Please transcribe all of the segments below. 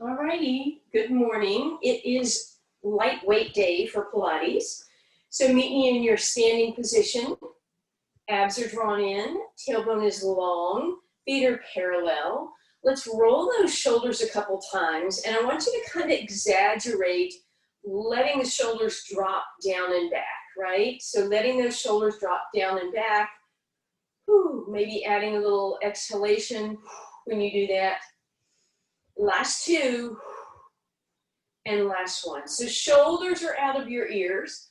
Alrighty, good morning. It is lightweight day for Pilates. So meet me in your standing position. Abs are drawn in, tailbone is long, feet are parallel. Let's roll those shoulders a couple times, and I want you to kind of exaggerate letting the shoulders drop down and back, right? So letting those shoulders drop down and back. Whew, maybe adding a little exhalation when you do that. Last two, and last one. So shoulders are out of your ears.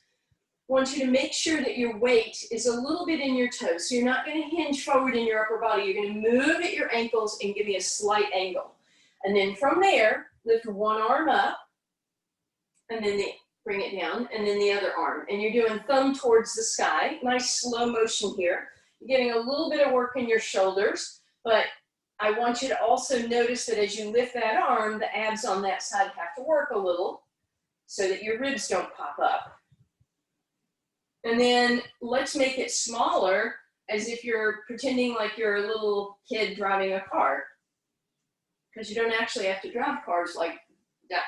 I want you to make sure that your weight is a little bit in your toes. So you're not going to hinge forward in your upper body. You're going to move at your ankles and give me a slight angle. And then from there, lift one arm up, and then bring it down, and then the other arm. And you're doing thumb towards the sky. Nice slow motion here. You're getting a little bit of work in your shoulders, but I want you to also notice that as you lift that arm, the abs on that side have to work a little so that your ribs don't pop up. And then let's make it smaller, as if you're pretending like you're a little kid driving a car, because you don't actually have to drive cars like that.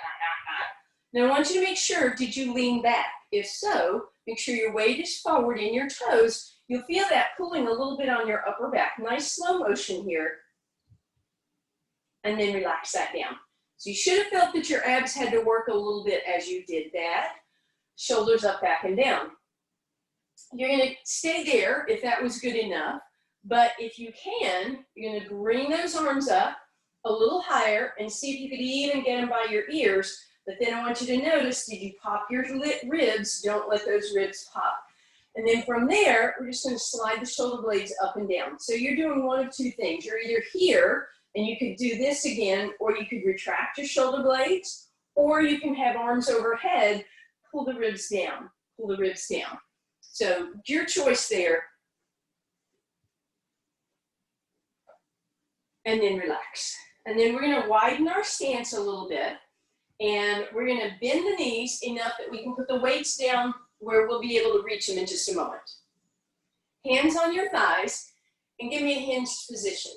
Now I want you to make sure, did you lean back? If so, make sure your weight is forward in your toes. You'll feel that pulling a little bit on your upper back. Nice slow motion here. And then relax that down. So you should have felt that your abs had to work a little bit as you did that. Shoulders up, back, and down. You're going to stay there if that was good enough. But if you can, you're going to bring those arms up a little higher and see if you could even get them by your ears. But then I want you to notice, did you pop your ribs? Don't let those ribs pop. And then from there, we're just going to slide the shoulder blades up and down. So you're doing one of two things. You're either here, and you could do this again, or you could retract your shoulder blades, or you can have arms overhead, pull the ribs down, pull the ribs down. So your choice there. And then relax. And then we're going to widen our stance a little bit, and we're going to bend the knees enough that we can put the weights down where we'll be able to reach them in just a moment. Hands on your thighs, and give me a hinged position.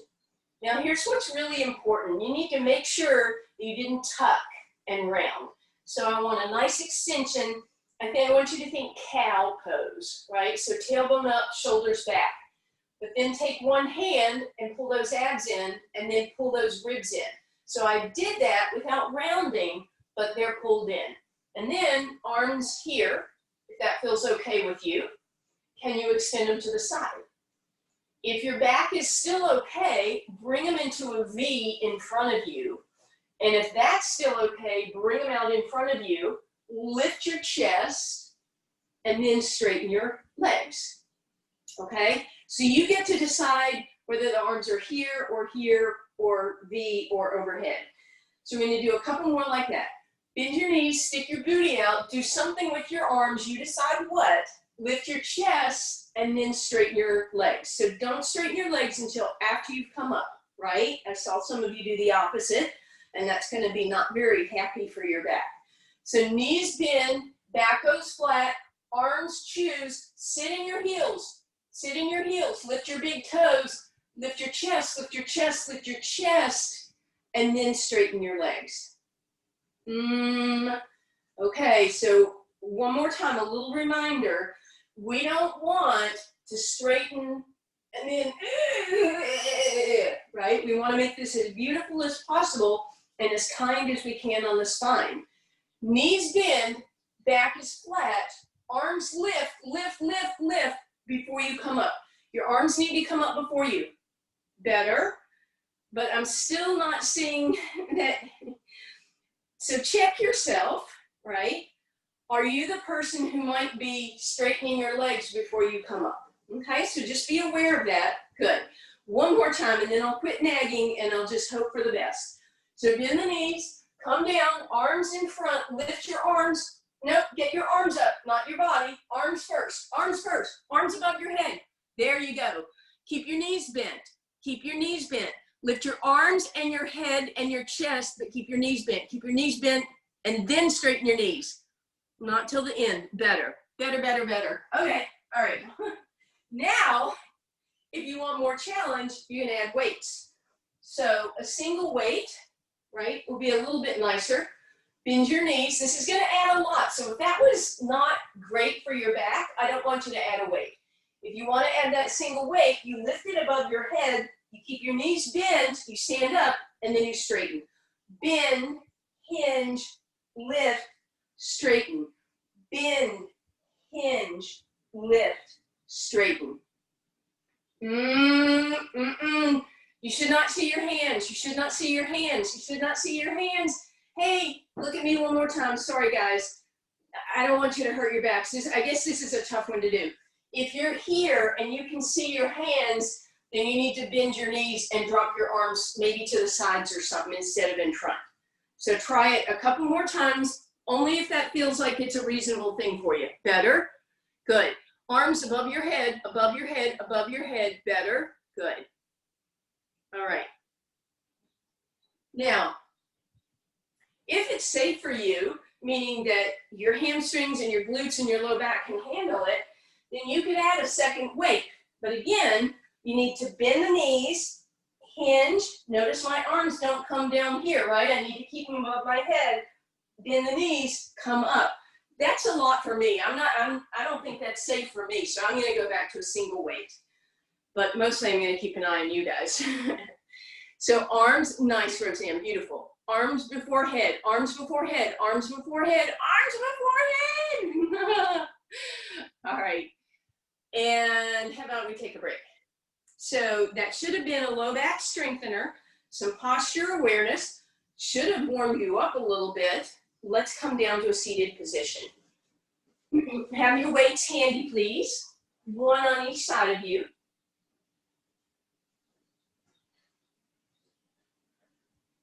Now here's what's really important. You need to make sure you didn't tuck and round. So I want a nice extension. I want you to think cow pose, right? So tailbone up, shoulders back. But then take one hand and pull those abs in, and then pull those ribs in. So I did that without rounding, but they're pulled in. And then arms here, if that feels okay with you. Can you extend them to the side? If your back is still okay, bring them into a V in front of you. And if that's still okay, bring them out in front of you, lift your chest, and then straighten your legs. Okay? So you get to decide whether the arms are here, or V, or overhead. So we're going to do a couple more like that. Bend your knees, stick your booty out, do something with your arms, you decide what. Lift your chest, and then straighten your legs. So don't straighten your legs until after you've come up, right? I saw some of you do the opposite, and that's going to be not very happy for your back. So knees bend, back goes flat, arms choose, sit in your heels. Sit in your heels, lift your big toes, lift your chest, lift your chest, lift your chest, and then straighten your legs. Okay, so one more time, a little reminder. We don't want to straighten and then, right? We want to make this as beautiful as possible and as kind as we can on the spine. Knees bend, back is flat, arms lift, lift, lift, lift before you come up. Your arms need to come up before you. Better, but I'm still not seeing that. So check yourself, right? Are you the person who might be straightening your legs before you come up? Okay, so just be aware of that. Good. One more time, and then I'll quit nagging, and I'll just hope for the best. So bend the knees, come down, arms in front, lift your arms. Nope, get your arms up, not your body. Arms first, arms above your head. There you go. Keep your knees bent. Keep your knees bent. Lift your arms and your head and your chest, but keep your knees bent. Keep your knees bent, and then straighten your knees. Not till the end. Better. Better, better, better. Okay. All right. Now, if you want more challenge, you're going to add weights. So a single weight, right, will be a little bit nicer. Bend your knees. This is going to add a lot. So if that was not great for your back, I don't want you to add a weight. If you want to add that single weight, you lift it above your head, you keep your knees bent, you stand up, and then you straighten. Bend, hinge, lift, straighten. Bend, hinge, lift, straighten. You should not see your hands. You should not see your hands. You should not see your hands. Hey, look at me one more time. Sorry, guys. I don't want you to hurt your backs. I guess this is a tough one to do. If you're here and you can see your hands, then you need to bend your knees and drop your arms maybe to the sides or something instead of in front. So try it a couple more times, only if that feels like it's a reasonable thing for you. Better? Good. Arms above your head, above your head, above your head. Better? Good. All right. Now, if it's safe for you, meaning that your hamstrings and your glutes and your low back can handle it, then you could add a second weight. But again, you need to bend the knees, hinge. Notice my arms don't come down here, right? I need to keep them above my head. Bend the knees, come up. That's a lot for me. I don't think that's safe for me, so I'm going to go back to a single weight. But mostly I'm going to keep an eye on you guys. So arms, nice, Roseanne, beautiful. Arms before head, arms before head, arms before head, arms before head. All right. And how about we take a break? So that should have been a low back strengthener, some posture awareness, should have warmed you up a little bit. Let's come down to a seated position. Have your weights handy, please. One on each side of you.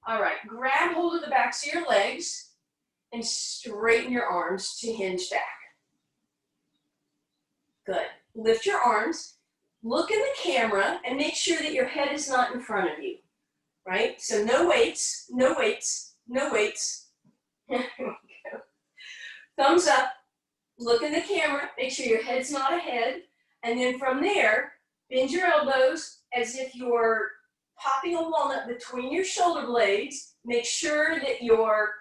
All right, grab hold of the backs of your legs and straighten your arms to hinge back. Good. Lift your arms, look in the camera, and make sure that your head is not in front of you, right? So no weights, no weights, no weights. There we go. Thumbs up, look in the camera, make sure your head's not ahead, and then from there, bend your elbows as if you're popping a walnut between your shoulder blades. Make sure that your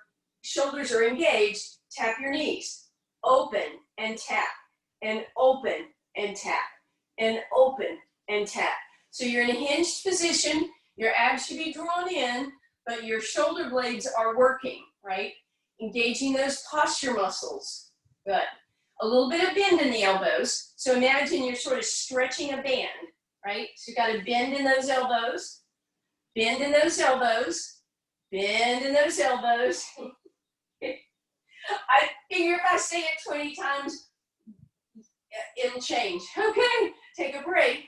shoulders are engaged. Tap your knees. Open and tap, and open and tap, and open and tap. So you're in a hinged position. Your abs should be drawn in, but your shoulder blades are working, right? Engaging those posture muscles. Good. A little bit of bend in the elbows. So imagine you're sort of stretching a band, right? So you got to bend in those elbows. Bend in those elbows. Bend in those elbows. I figure if I say it 20 times, it'll change. Okay, take a break.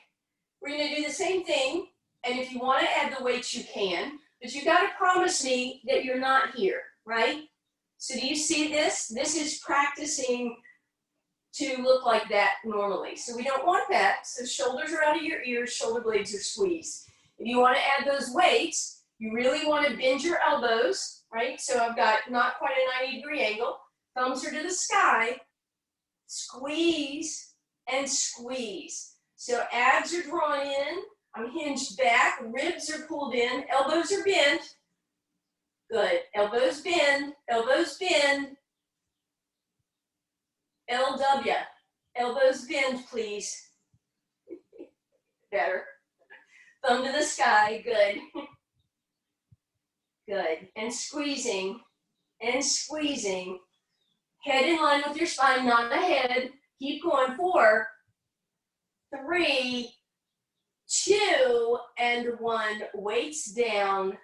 We're going to do the same thing. And if you want to add the weights, you can. But you got to promise me that you're not here, right? So do you see this? This is practicing to look like that normally. So we don't want that. So shoulders are out of your ears, shoulder blades are squeezed. If you want to add those weights, you really want to bend your elbows, right? So I've got not quite a 90-degree angle. Thumbs are to the sky. Squeeze and squeeze. So abs are drawn in. I'm hinged back. Ribs are pulled in. Elbows are bent. Good. Elbows bend. Elbows bend. LW. Elbows bend, please. Better. Thumb to the sky. Good. Good. And squeezing. And squeezing. Head in line with your spine, not ahead. Keep going. 4, 3, 2, and 1. Weights down.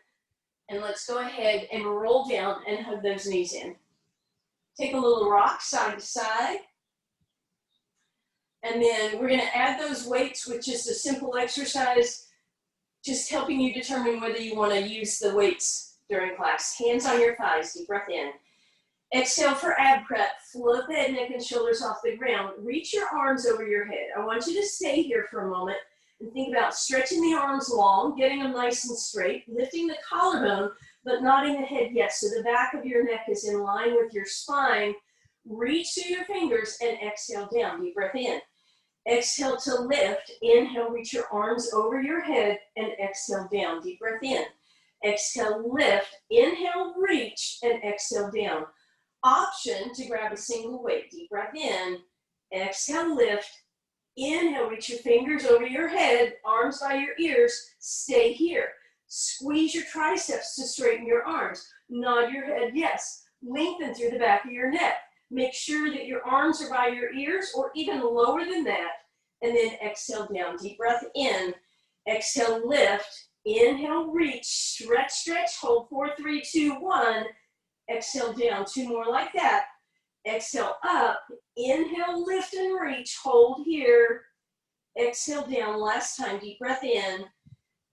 And let's go ahead and roll down and hug those knees in. Take a little rock side to side. And then we're going to add those weights with just a simple exercise, just helping you determine whether you want to use the weights during class. Hands on your thighs, deep breath in. Exhale for ab prep. Float the head, neck, and shoulders off the ground. Reach your arms over your head. I want you to stay here for a moment and think about stretching the arms long, getting them nice and straight, lifting the collarbone, but nodding the head yes. So the back of your neck is in line with your spine. Reach through your fingers and exhale down. Deep breath in. Exhale to lift. Inhale, reach your arms over your head and exhale down. Deep breath in. Exhale, lift. Inhale, reach, and exhale down. Option to grab a single weight. Deep breath in. Exhale, lift. Inhale, reach your fingers over your head, arms by your ears. Stay here. Squeeze your triceps to straighten your arms. Nod your head, yes. Lengthen through the back of your neck. Make sure that your arms are by your ears or even lower than that. And then exhale down. Deep breath in. Exhale, lift. Inhale, reach. Stretch, stretch. Hold 4, 3, 2, 1. Exhale down. 2 more like that. Exhale up. Inhale, lift and reach. Hold here. Exhale down. Last time. Deep breath in.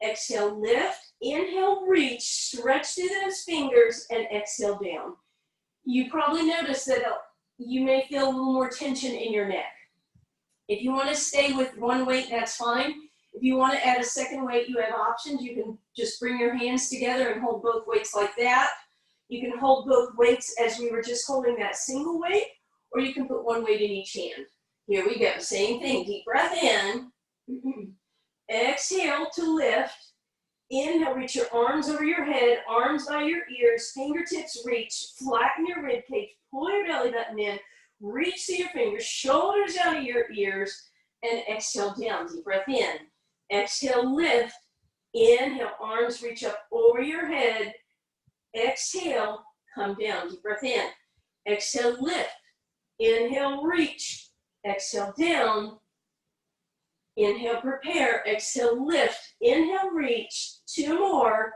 Exhale, lift. Inhale, reach. Stretch through those fingers and exhale down. You probably noticed that you may feel a little more tension in your neck. If you want to stay with one weight, that's fine. If you want to add a second weight, you have options. You can just bring your hands together and hold both weights like that. You can hold both weights as we were just holding that single weight, or you can put one weight in each hand. Here we go, same thing. Deep breath in. Exhale to lift. Inhale, reach your arms over your head, arms by your ears, fingertips reach, flatten your rib cage, pull your belly button in, reach to your fingers, shoulders out of your ears, and exhale down. Deep breath in. Exhale, lift. Inhale, arms reach up over your head. Exhale, come down. Deep breath in. Exhale, lift. Inhale, reach. Exhale, down. Inhale, prepare. Exhale, lift. Inhale, reach. 2 more.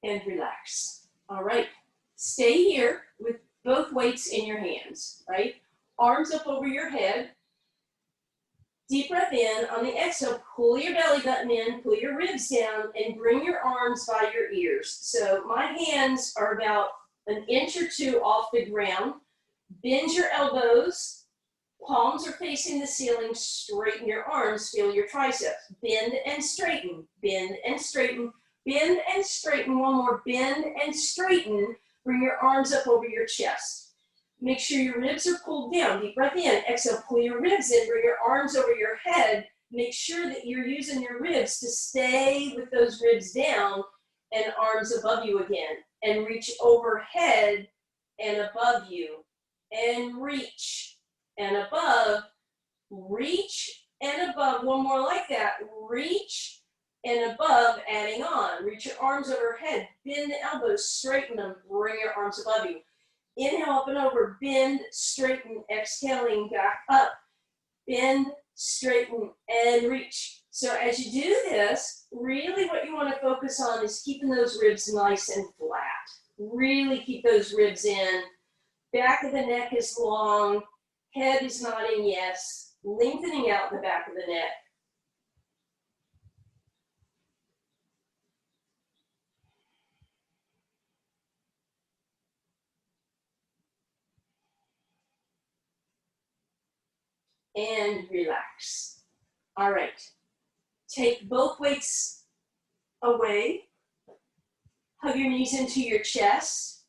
And relax. All right. Stay here with both weights in your hands, right? Arms up over your head. Deep breath in. On the exhale, pull your belly button in, pull your ribs down, and bring your arms by your ears. So my hands are about 1 inch or 2 off the ground. Bend your elbows. Palms are facing the ceiling. Straighten your arms. Feel your triceps. Bend and straighten. Bend and straighten. Bend and straighten. One more. Bend and straighten. Bring your arms up over your chest. Make sure your ribs are pulled down. Deep breath in. Exhale, pull your ribs in. Bring your arms over your head. Make sure that you're using your ribs to stay with those ribs down and arms above you again. And reach overhead and above you. And reach and above. Reach and above. One more like that. Reach and above, adding on. Reach your arms overhead. Bend the elbows. Straighten them. Bring your arms above you. Inhale up and over, bend, straighten, exhaling, back up, bend, straighten, and reach. So as you do this, really what you want to focus on is keeping those ribs nice and flat. Really keep those ribs in. Back of the neck is long, head is nodding yes, lengthening out the back of the neck. And relax. All right. Take both weights away. Hug your knees into your chest.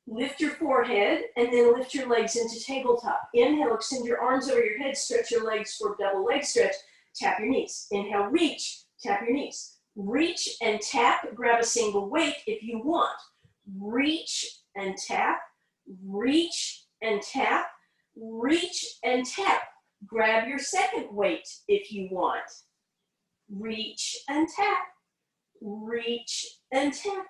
Lift your forehead and then lift your legs into tabletop. Inhale, extend your arms over your head. Stretch your legs for double leg stretch. Tap your knees. Inhale, reach. Tap your knees. Reach and tap. Grab a single weight if you want. Reach and tap. Reach and tap. Reach and tap. Grab your second weight if you want. Reach and tap. Reach and tap.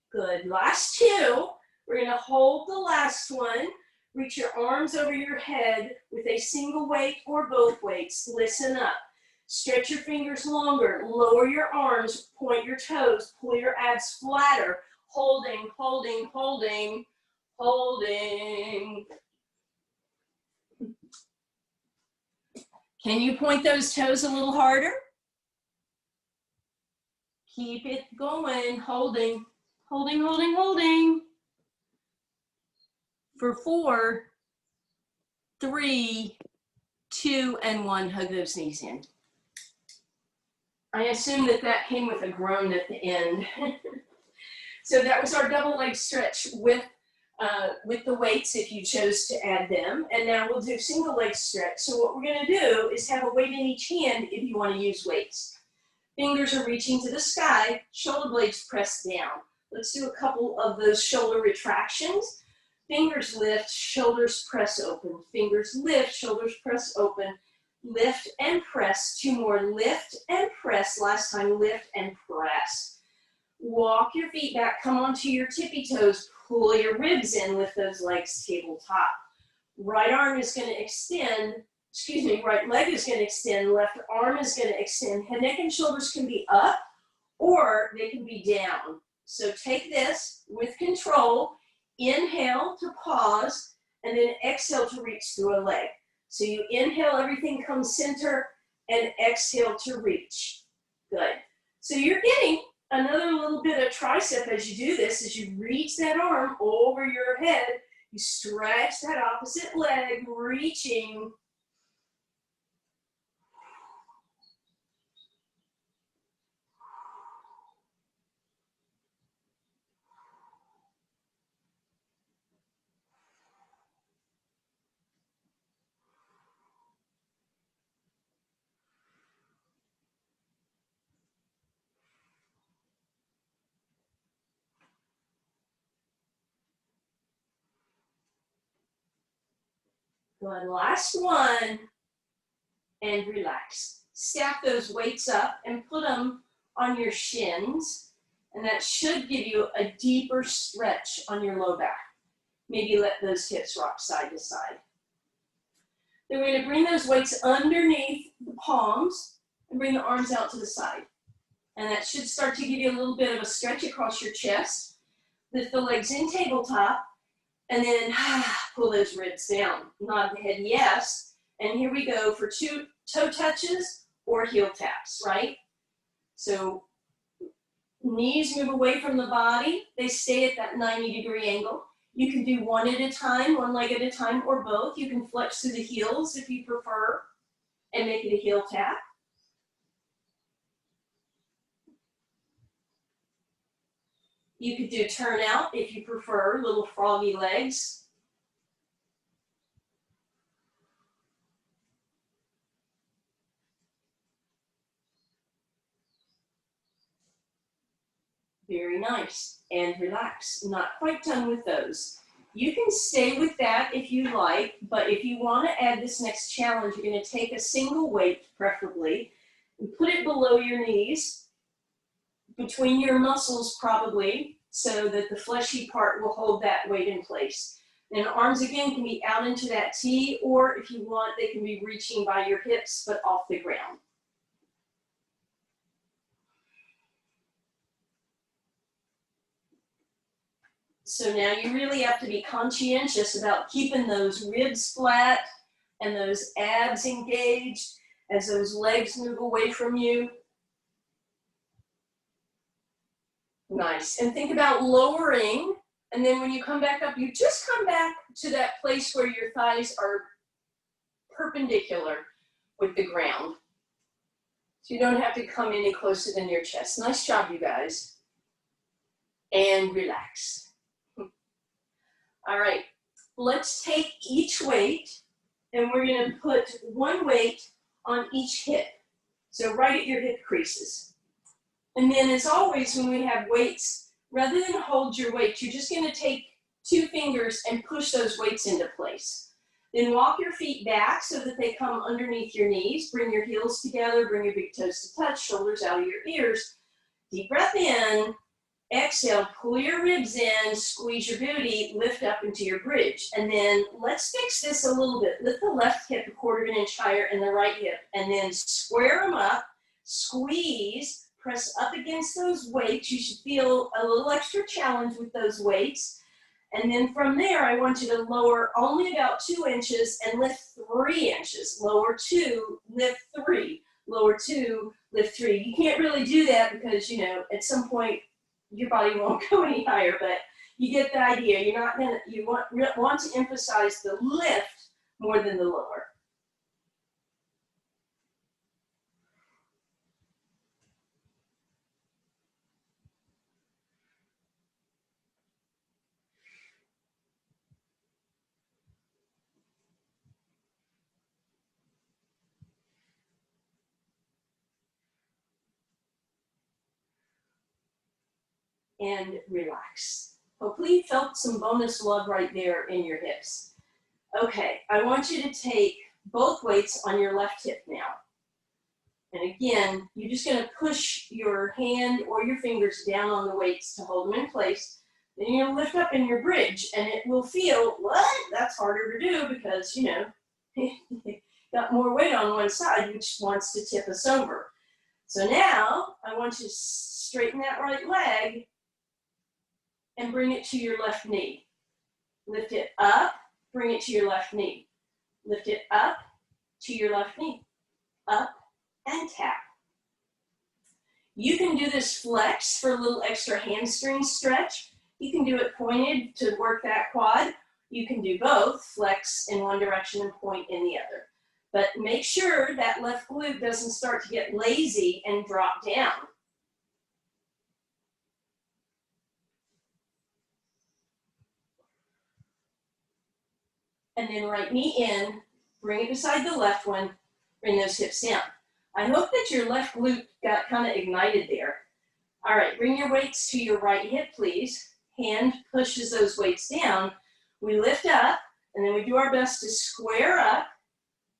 Good. Last 2. We're going to hold the last one. Reach your arms over your head with a single weight or both weights. Listen up. Stretch your fingers longer. Lower your arms. Point your toes. Pull your abs flatter. Holding, holding, holding, holding. Can you point those toes a little harder? Keep it going. Holding, holding, holding, holding. For 4, 3, 2, and 1. Hug those knees in. I assume that that came with a groan at the end. So that was our double leg stretch with the weights if you chose to add them. And now we'll do single leg stretch. So what we're gonna do is have a weight in each hand if you wanna use weights. Fingers are reaching to the sky, shoulder blades pressed down. Let's do a couple of those shoulder retractions. Fingers lift, shoulders press open. Fingers lift, shoulders press open. Lift and press. 2 more, lift and press. Last time, lift and press. Walk your feet back, come onto your tippy toes, pull your ribs in, lift those legs tabletop. Right arm is gonna extend, right leg is gonna extend, left arm is gonna extend. Head, neck, and shoulders can be up or they can be down. So take this with control, inhale to pause, and then exhale to reach through a leg. So you inhale, everything comes center, and exhale to reach. Good. So you're getting another little bit of tricep as you do this, as you reach that arm over your head, you stretch that opposite leg, reaching. Good, last one, and relax. Stack those weights up and put them on your shins, and that should give you a deeper stretch on your low back. Maybe let those hips rock side to side. Then we're going to bring those weights underneath the palms and bring the arms out to the side. And that should start to give you a little bit of a stretch across your chest. Lift the legs in tabletop, and then pull those ribs down. Nod the head yes. And here we go for 2 toe touches or heel taps, right? So knees move away from the body. They stay at that 90-degree angle. You can do one at a time, one leg at a time, or both. You can flex through the heels if you prefer and make it a heel tap. You could do turnout if you prefer, little froggy legs. Very nice. And relax. Not quite done with those. You can stay with that if you like, but if you want to add this next challenge, you're going to take a single weight, preferably, and put it below your knees, between your muscles probably, so that the fleshy part will hold that weight in place. And arms again can be out into that T, or if you want, they can be reaching by your hips, but off the ground. So now you really have to be conscientious about keeping those ribs flat and those abs engaged as those legs move away from you. Nice. And think about lowering, and then when you come back up, you just come back to that place where your thighs are perpendicular with the ground. So you don't have to come any closer than your chest. Nice job, you guys. And relax. All right, let's take each weight, and we're going to put one weight on each hip. So right at your hip creases. And then as always, when we have weights, rather than hold your weight, you're just going to take 2 fingers and push those weights into place. Then walk your feet back so that they come underneath your knees. Bring your heels together, bring your big toes to touch, shoulders out of your ears. Deep breath in. Exhale, pull your ribs in, squeeze your booty, lift up into your bridge. And then let's fix this a little bit. Lift the left hip a 1/4 inch higher and the right hip, and then square them up, squeeze, press up against those weights. You should feel a little extra challenge with those weights. And then from there, I want you to lower only about 2 inches and lift 3 inches. Lower 2, lift 3. Lower 2, lift 3. You can't really do that because, you know, at some point, your body won't go any higher, but you get the idea. You're not gonna, you want to emphasize the lift more than the lower. and relax. Hopefully you felt some bonus love right there in your hips. Okay, I want you to take both weights on your left hip now. And again, you're just going to push your hand or your fingers down on the weights to hold them in place. Then you're going to lift up in your bridge, and it will feel, what? That's harder to do because, you know, got more weight on one side, which wants to tip us over. So now, I want you to straighten that right leg and bring it to your left knee. Lift it up, bring it to your left knee. Lift it up to your left knee. Up and tap. You can do this flex for a little extra hamstring stretch. You can do it pointed to work that quad. You can do both, flex in one direction and point in the other. But make sure that left glute doesn't start to get lazy and drop down. And then right knee in, bring it beside the left one, bring those hips down. I hope that your left glute got kind of ignited there. All right, bring your weights to your right hip, please. Hand pushes those weights down. We lift up, and then we do our best to square up,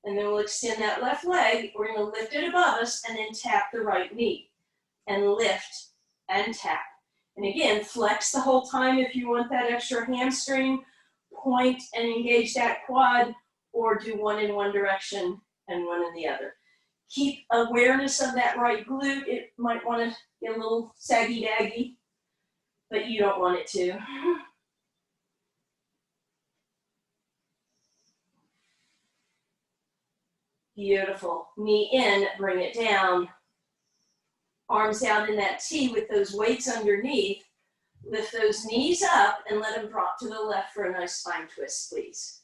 and then we'll extend that left leg. We're gonna lift it above us, and then tap the right knee, and lift and tap. And again, flex the whole time if you want that extra hamstring, point and engage that quad, or do one in one direction and one in the other. Keep awareness of that right glute. It might want to get a little saggy-daggy, but you don't want it to. Beautiful. Knee in, bring it down. Arms out in that T with those weights underneath. Lift those knees up and let them drop to the left for a nice spine twist, please.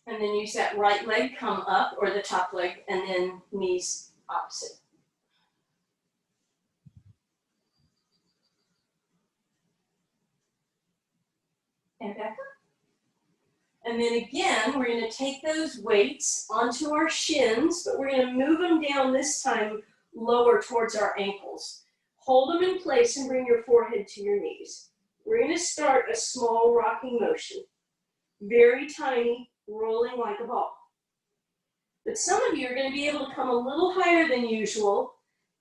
And then use that right leg, come up, or the top leg, and then knees opposite. And back up. And then again, we're going to take those weights onto our shins, but we're going to move them down this time lower towards our ankles. Hold them in place and bring your forehead to your knees. We're going to start a small rocking motion. Very tiny, rolling like a ball. But some of you are going to be able to come a little higher than usual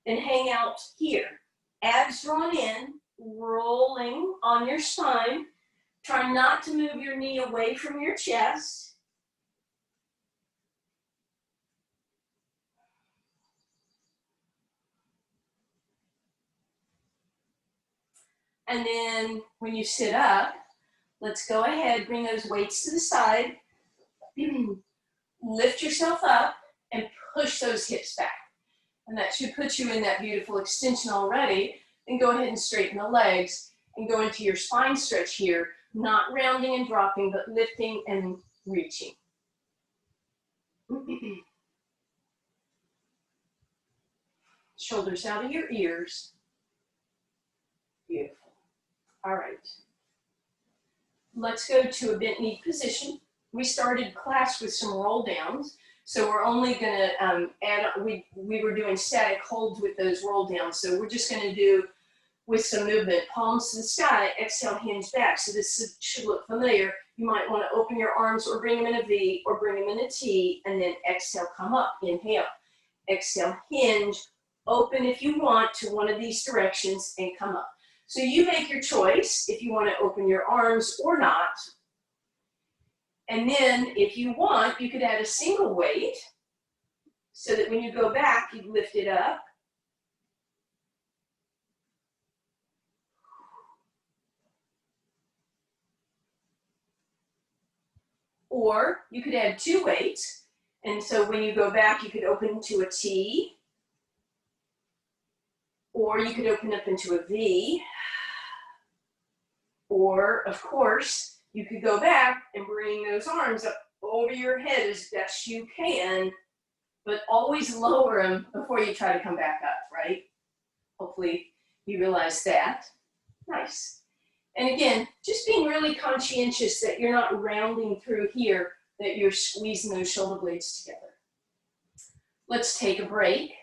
and hang out here. Abs drawn in, rolling on your spine. Try not to move your knee away from your chest. And then when you sit up, let's go ahead, bring those weights to the side. Lift yourself up and push those hips back. And that should put you in that beautiful extension already. Then go ahead and straighten the legs and go into your spine stretch here. Not rounding and dropping, but lifting and reaching. Shoulders out of your ears. Beautiful. All right. Let's go to a bent knee position. We started class with some roll downs, so we're only going to add, we were doing static holds with those roll downs, so we're just going to do with some movement, palms to the sky, exhale, hinge back. So this should look familiar. You might want to open your arms or bring them in a V or bring them in a T, and then exhale, come up, inhale. Exhale, hinge, open if you want to one of these directions and come up. So you make your choice if you want to open your arms or not. And then if you want, you could add a single weight so that when you go back, you lift it up. Or you could add two weights. And so when you go back, you could open to a T. Or you could open up into a V. Or, of course, you could go back and bring those arms up over your head as best you can, but always lower them before you try to come back up, right? Hopefully you realize that. Nice. And again, just being really conscientious that you're not rounding through here, that you're squeezing those shoulder blades together. Let's take a break.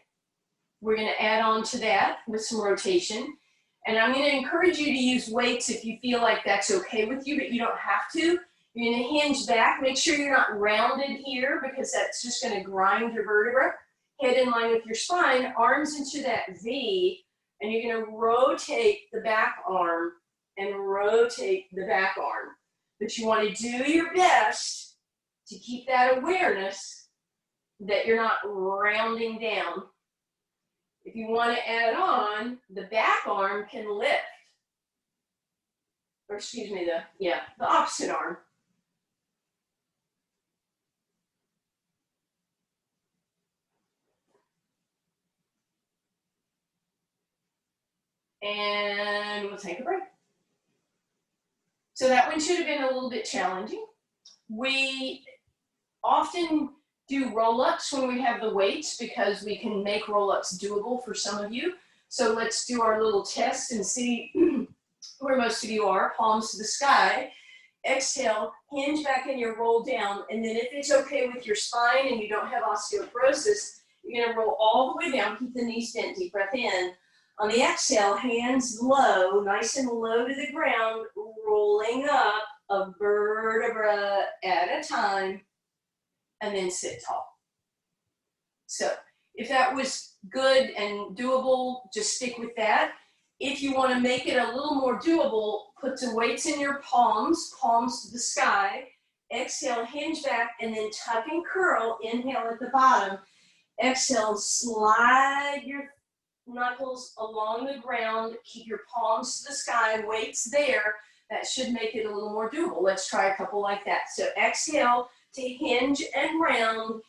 We're going to add on to that with some rotation. And I'm going to encourage you to use weights if you feel like that's okay with you, but you don't have to. You're going to hinge back. Make sure you're not rounded here because that's just going to grind your vertebra. Head in line with your spine, arms into that V, and you're going to rotate the back arm and rotate the back arm. But you want to do your best to keep that awareness that you're not rounding down. If you want to add on, the back arm can lift. Or excuse me, the opposite arm. And we'll take a break. So that one should have been a little bit challenging. We often do roll-ups when we have the weights because we can make roll-ups doable for some of you. So let's do our little test and see where most of you are. Palms to the sky. Exhale, hinge back in your roll down. And then if it's okay with your spine and you don't have osteoporosis, you're going to roll all the way down. Keep the knees bent. Deep breath in. On the exhale, hands low, nice and low to the ground, rolling up a vertebra at a time, and then sit tall. So if that was good and doable, just stick with that. If you want to make it a little more doable, put the weights in your palms, palms to the sky. Exhale, hinge back, and then tuck and curl. Inhale at the bottom. Exhale, slide your knuckles along the ground. Keep your palms to the sky, weights there. That should make it a little more doable. Let's try a couple like that. So exhale to hinge and round.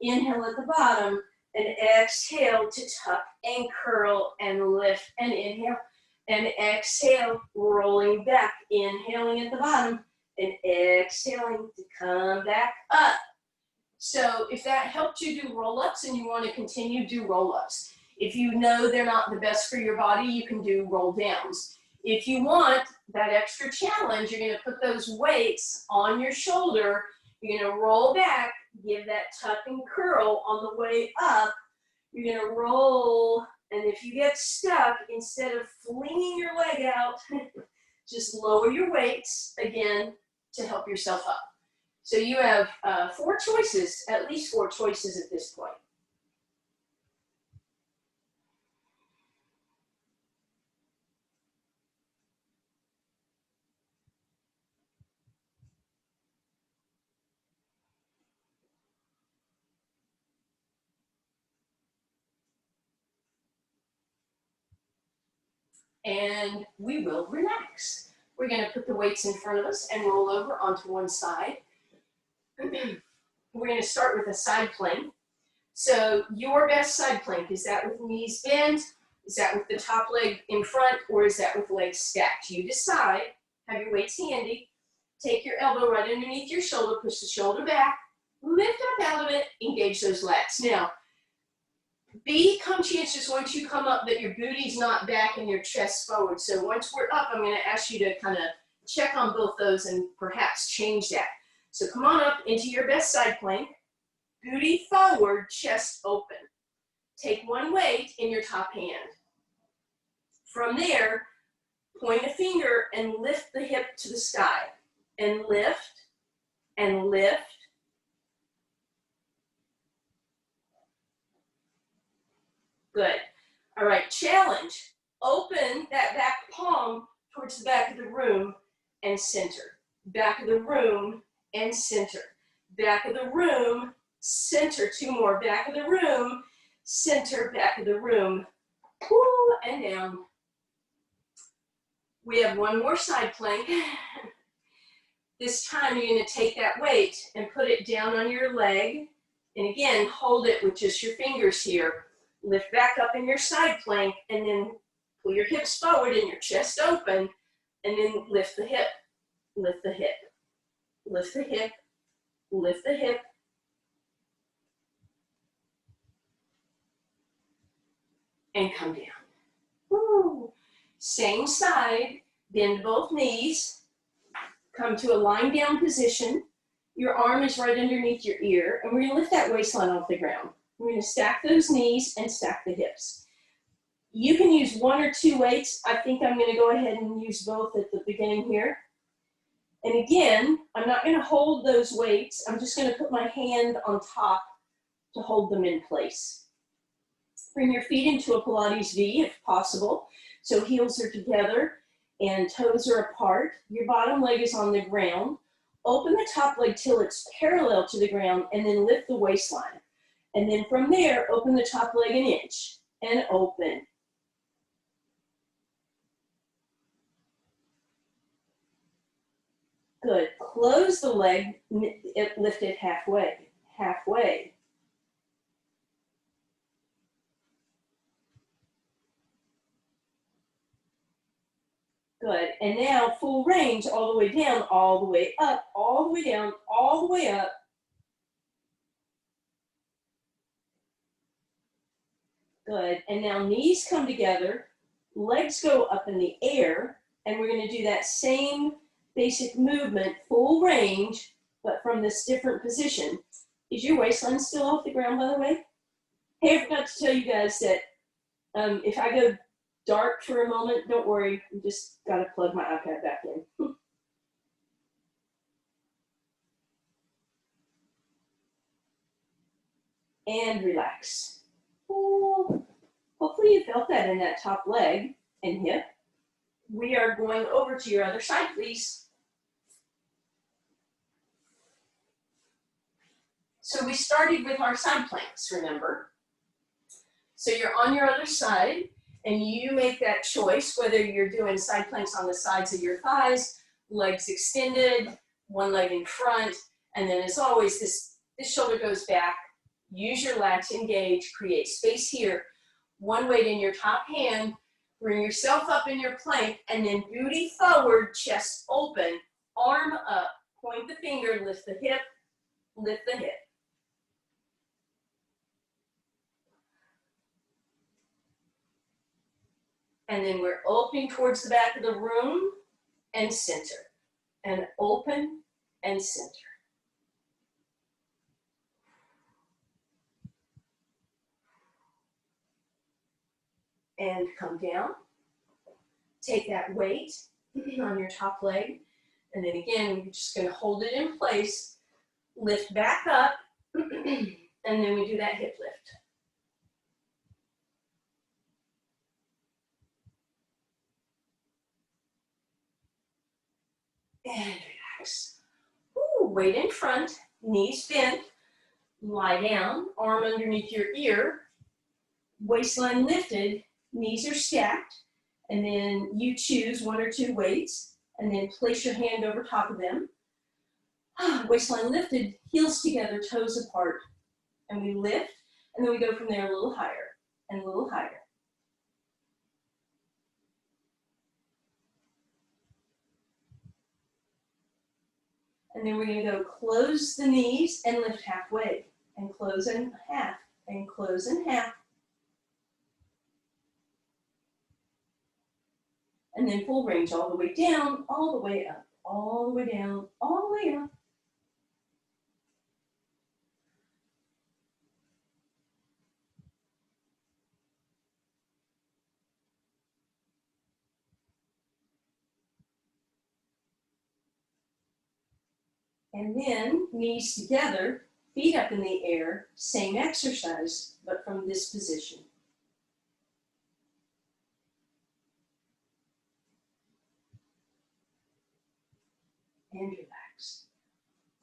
Inhale at the bottom. And exhale to tuck and curl and lift and inhale. And exhale, rolling back. Inhaling at the bottom and exhaling to come back up. So if that helped you do roll-ups and you want to continue, do roll-ups. If you know they're not the best for your body, you can do roll downs. If you want that extra challenge, you're going to put those weights on your shoulder. You're going to roll back, give that tuck and curl on the way up. You're going to roll, and if you get stuck, instead of flinging your leg out, just lower your weights again to help yourself up. So you have 4 choices, at least 4 choices at this point. And we will relax. We're going to put the weights in front of us and roll over onto one side. We're going to start with a side plank. So your best side plank, is that with knees bent? Is that with the top leg in front? Or is that with legs stacked? You decide. Have your weights handy. Take your elbow right underneath your shoulder. Push the shoulder back. Lift up out of it. Engage those lats. Now, be conscientious once you come up that your booty's not back and your chest forward. So once we're up, I'm going to ask you to kind of check on both those and perhaps change that. So come on up into your best side plank. Booty forward, chest open. Take one weight in your top hand. From there, point a finger and lift the hip to the sky. And lift, and lift. Good. All right, challenge. Open that back palm towards the back of the room and center. Back of the room and center. Back of the room, center. 2 more. Back of the room, center. Back of the room. Woo, and down. We have one more side plank. This time you're going to take that weight and put it down on your leg. And again, hold it with just your fingers here. Lift back up in your side plank and then pull your hips forward and your chest open and then lift the hip, lift the hip, lift the hip, lift the hip. And come down. Woo. Same side, bend both knees, come to a lying down position. Your arm is right underneath your ear and we're going to lift that waistline off the ground. We're going to stack those knees and stack the hips. You can use 1 or 2 weights. I think I'm going to go ahead and use both at the beginning here. And again, I'm not going to hold those weights. I'm just going to put my hand on top to hold them in place. Bring your feet into a Pilates V if possible. So heels are together and toes are apart. Your bottom leg is on the ground. Open the top leg till it's parallel to the ground and then lift the waistline. And then from there, open the top leg an inch and open. Good. Close the leg, lift it halfway, halfway. Good. And now full range all the way down, all the way up, all the way down, all the way up. Good. And now knees come together, legs go up in the air, and we're going to do that same basic movement, full range, but from this different position. Is your waistline still off the ground, by the way? Hey, I forgot to tell you guys that if I go dark for a moment, don't worry, I just got to plug my iPad back in. And relax. Ooh. Hopefully you felt that in that top leg and hip. We are going over to your other side, please. So we started with our side planks, remember? So you're on your other side, and you make that choice whether you're doing side planks on the sides of your thighs, legs extended, one leg in front, and then as always, this shoulder goes back. Use your lats, engage, create space here. One weight in your top hand, bring yourself up in your plank, and then booty forward, chest open, arm up, point the finger, lift the hip, lift the hip. And then we're opening towards the back of the room and center. And open and center. And come down. Take that weight on your top leg. And then again, we're just going to hold it in place. Lift back up. And then we do that hip lift. And relax. Ooh, weight in front, knees bent, lie down, arm underneath your ear, waistline lifted, knees are stacked, and then you choose 1 or 2 weights, and then place your hand over top of them. Waistline lifted, heels together, toes apart, and we lift, and then we go from there a little higher, and a little higher. And then we're going to go close the knees and lift halfway, and close in half, and close in half. And then full range all the way down, all the way up, all the way down, all the way up. And then knees together, feet up in the air, same exercise, but from this position. And relax.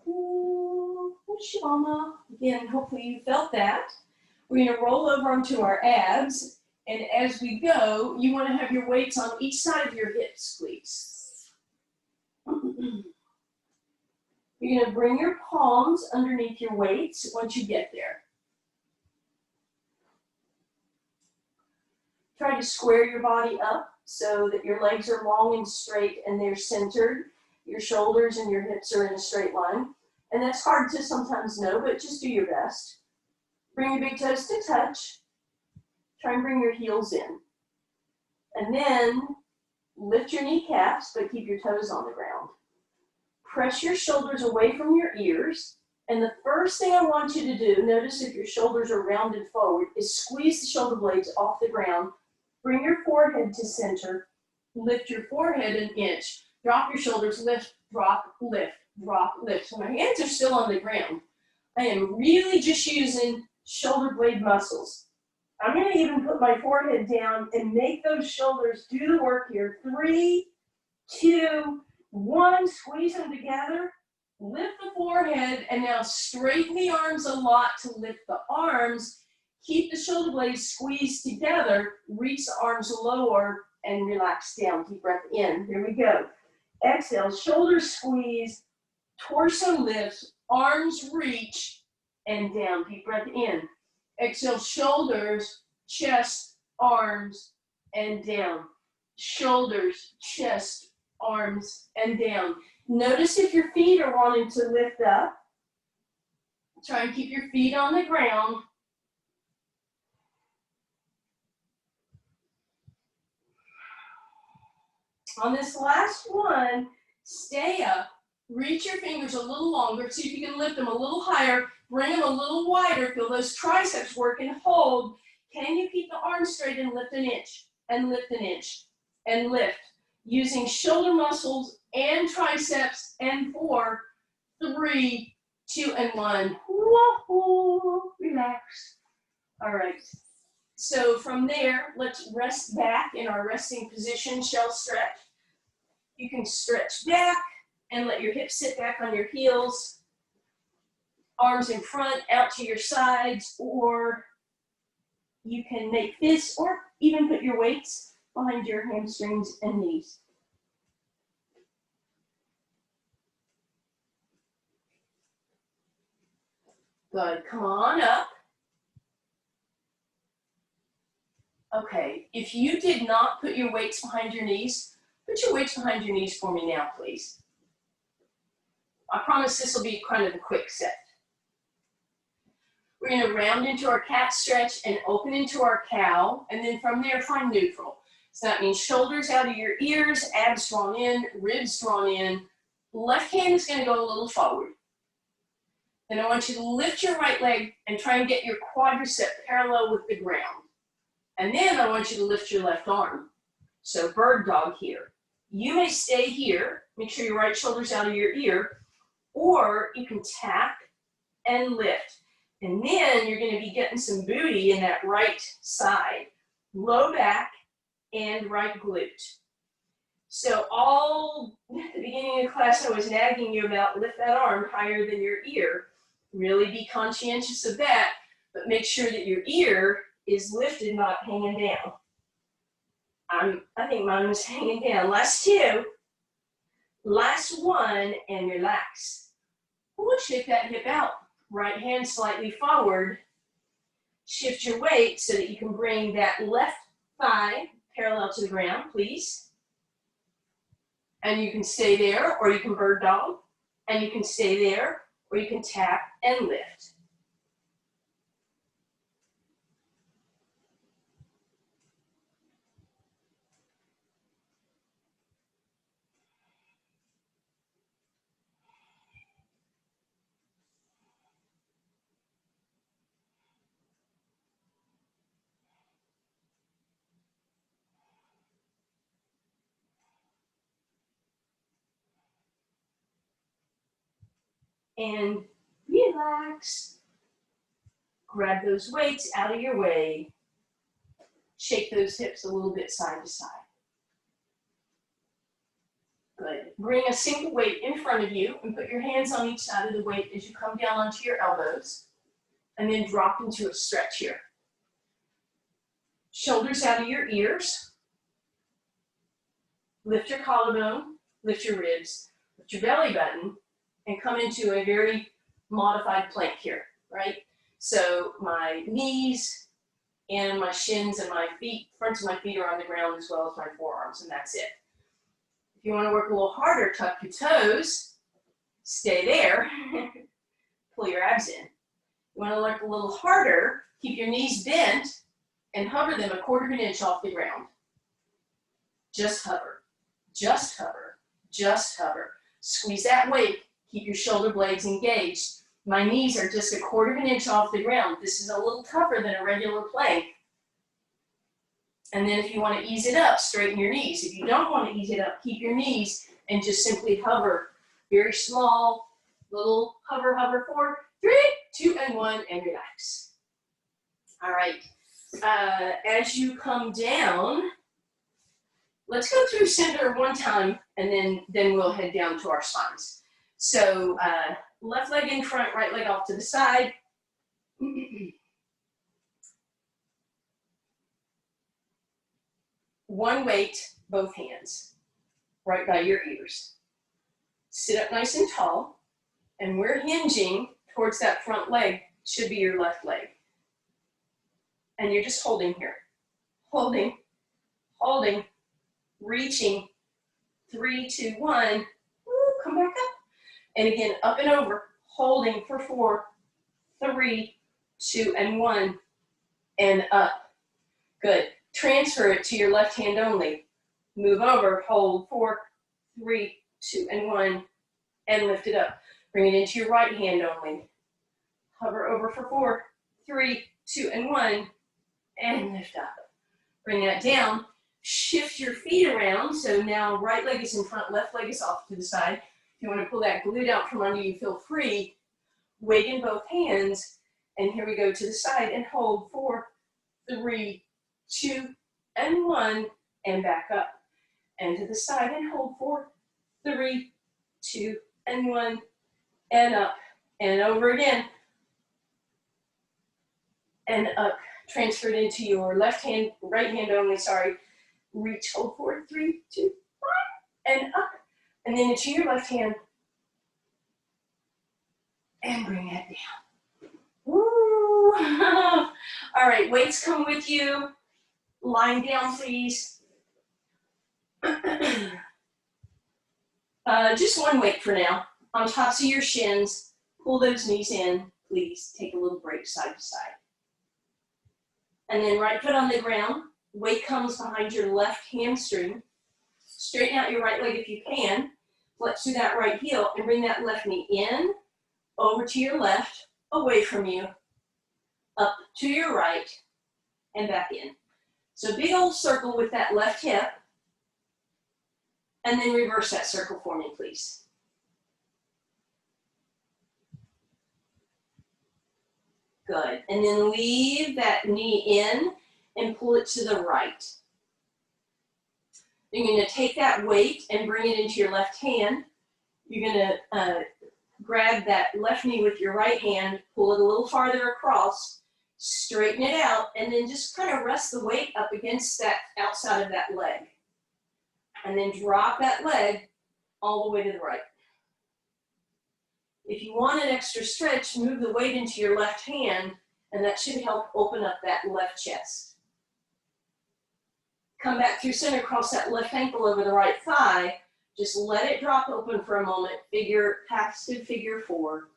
Ooh, shama. Again, hopefully you felt that. We're going to roll over onto our abs. And as we go, you want to have your weights on each side of your hips, please. You're going to bring your palms underneath your weights once you get there. Try to square your body up so that your legs are long and straight and they're centered. Your shoulders and your hips are in a straight line. And that's hard to sometimes know, but just do your best. Bring your big toes to touch. Try and bring your heels in. And then lift your kneecaps, but keep your toes on the ground. Press your shoulders away from your ears And the first thing I want you to do, notice if your shoulders are rounded forward, is squeeze the shoulder blades off the ground. Bring your forehead to center. Lift your forehead an inch. Drop your shoulders, lift, drop, lift, drop, lift. So my hands are still on the ground. I am really just using shoulder blade muscles. I'm going to even put my forehead down and make those shoulders do the work here. 3, 2, 1. Squeeze them together. Lift the forehead, and now straighten the arms a lot to lift the arms. Keep the shoulder blades squeezed together. Reach the arms lower and relax down. Deep breath in. Here we go. Exhale, shoulders squeeze, torso lifts, arms reach, and down. Deep breath in. Exhale, shoulders, chest, arms, and down. Shoulders, chest, arms, and down. Notice if your feet are wanting to lift up. Try and keep your feet on the ground. On this last one, stay up. Reach your fingers a little longer. See if you can lift them a little higher. Bring them a little wider. Feel those triceps work and hold. Can you keep the arms straight and lift an inch? And lift an inch. And lift. Using shoulder muscles and triceps. And 4, 3, 2, and 1. Whoa, relax. All right. So from there, let's rest back in our resting position, shell stretch. You can stretch back and let your hips sit back on your heels. Arms in front, out to your sides, or you can make fists, or even put your weights behind your hamstrings and knees. Good, come on up. Okay, if you did not put your weights behind your knees, put your weights behind your knees for me now, please. I promise this will be kind of a quick set. We're going to round into our cat stretch and open into our cow, and then from there find neutral. So that means shoulders out of your ears, abs drawn in, ribs drawn in. Left hand is going to go a little forward. Then I want you to lift your right leg and try and get your quadricep parallel with the ground. And then I want you to lift your left arm. So bird dog here. You may stay here. Make sure your right shoulder's out of your ear. Or you can tap and lift. And then you're going to be getting some booty in that right side. Low back and right glute. So all at the beginning of class I was nagging you about lift that arm higher than your ear. Really be conscientious of that. But make sure that your ear is lifted, not hanging down. I think mine was hanging down. Last 2. Last 1, and relax. We'll shake that hip out. Right hand slightly forward. Shift your weight so that you can bring that left thigh parallel to the ground, please. And you can stay there, or you can bird dog. And you can stay there, or you can tap and lift. And relax. Grab those weights out of your way. Shake those hips a little bit side to side. Good. Bring a single weight in front of you and put your hands on each side of the weight as you come down onto your elbows. And then drop into a stretch here. Shoulders out of your ears. Lift your collarbone, lift your ribs, lift your belly button, and come into a very modified plank here, right? So my knees and my shins and my feet, fronts of my feet are on the ground as well as my forearms, and that's it. If you want to work a little harder, tuck your toes, stay there, pull your abs in. You want to work a little harder, keep your knees bent, and hover them 1/4 inch off the ground. Just hover, just hover, just hover. Squeeze that weight, keep your shoulder blades engaged. My knees are just 1/4 of an inch off the ground. This is a little tougher than a regular plank. And then if you want to ease it up, straighten your knees. If you don't want to ease it up, keep your knees and just simply hover. Very small, little hover, hover, 4, 3, 2, and 1, and relax. All right. As you come down, let's go through center one time, and then we'll head down to our spines. So left leg in front, right leg off to the side. One weight, both hands, right by your ears. Sit up nice and tall, and we're hinging towards that front leg, should be your left leg. And you're just holding here. Holding, holding, reaching, 3, 2, 1. Woo, come back up. And again, up and over, holding for 4, 3, 2, and 1, and up. Good. Transfer it to your left hand only. Move over, hold, 4, 3, 2, and 1, and lift it up. Bring it into your right hand only. Hover over for 4, 3, 2, and 1, and lift up. Bring that down. Shift your feet around. So now right leg is in front, left leg is off to the side. If you want to pull that glute out from under you, feel free. Weight in both hands. And here we go to the side and hold 4, 3, 2, and 1, and back up. And to the side and hold 4, 3, 2, and 1, and up. And over again. And up. Transfer it into your left hand, right hand only, sorry. Reach, hold 4, 3, 2, 1, and up. And then into your left hand. And bring that down. Woo! All right, weights come with you. Lying down, please. Just one weight for now. On tops of your shins. Pull those knees in, please. Take a little break side to side. And then right foot on the ground. Weight comes behind your left hamstring. Straighten out your right leg if you can. Flex through that right heel and bring that left knee in, over to your left, away from you, up to your right, and back in. So big old circle with that left hip, and then reverse that circle for me, please. Good. And then leave that knee in and pull it to the right. You're going to take that weight and bring it into your left hand. You're going to grab that left knee with your right hand, pull it a little farther across, straighten it out, and then just kind of rest the weight up against that outside of that leg. And then drop that leg all the way to the right. If you want an extra stretch, move the weight into your left hand, and that should help open up that left chest. Come back through center, cross that left ankle over the right thigh. Just let it drop open for a moment, passive figure 4,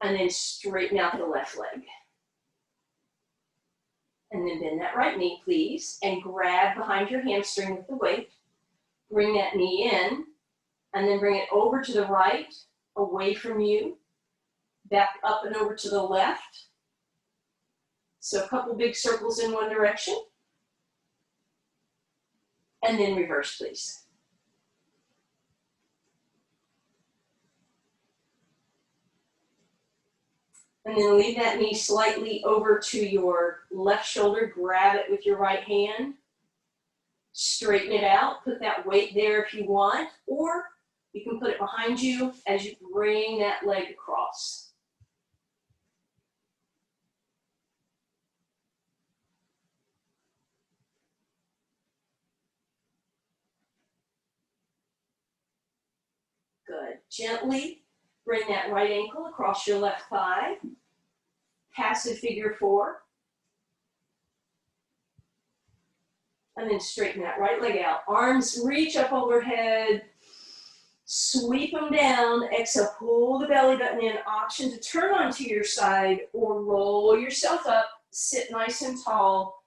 and then straighten out the left leg. And then bend that right knee, please, and grab behind your hamstring with the weight. Bring that knee in, and then bring it over to the right, away from you, back up and over to the left. So a couple big circles in one direction. And then reverse, please. And then leave that knee slightly over to your left shoulder. Grab it with your right hand. Straighten it out. Put that weight there if you want. Or you can put it behind you as you bring that leg across. Good. Gently bring that right ankle across your left thigh. Passive figure 4. And then straighten that right leg out. Arms reach up overhead. Sweep them down. Exhale, pull the belly button in. Option to turn onto your side or roll yourself up. Sit nice and tall.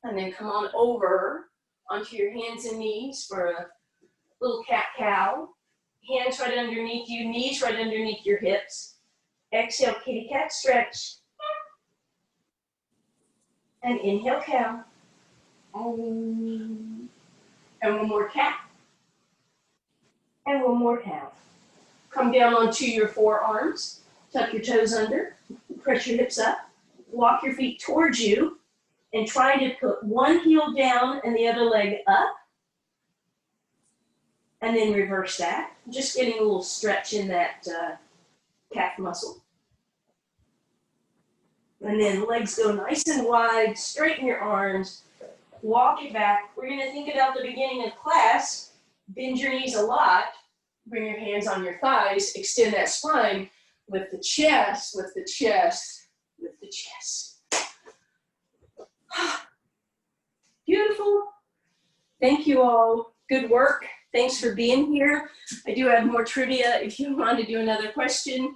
And then come on over onto your hands and knees for a little cat-cow. Hands right underneath you, knees right underneath your hips. Exhale, kitty cat stretch. And inhale, cow. And one more cat. And one more cow. Come down onto your forearms. Tuck your toes under. Press your hips up. Walk your feet towards you. And try to put one heel down and the other leg up. And then reverse that. Just getting a little stretch in that calf muscle. And then legs go nice and wide. Straighten your arms. Walk it back. We're going to think about the beginning of class. Bend your knees a lot. Bring your hands on your thighs. Extend that spine with the chest, with the chest, with the chest. Beautiful. Thank you all. Good work. Thanks for being here. I do have more trivia if you want to do another question.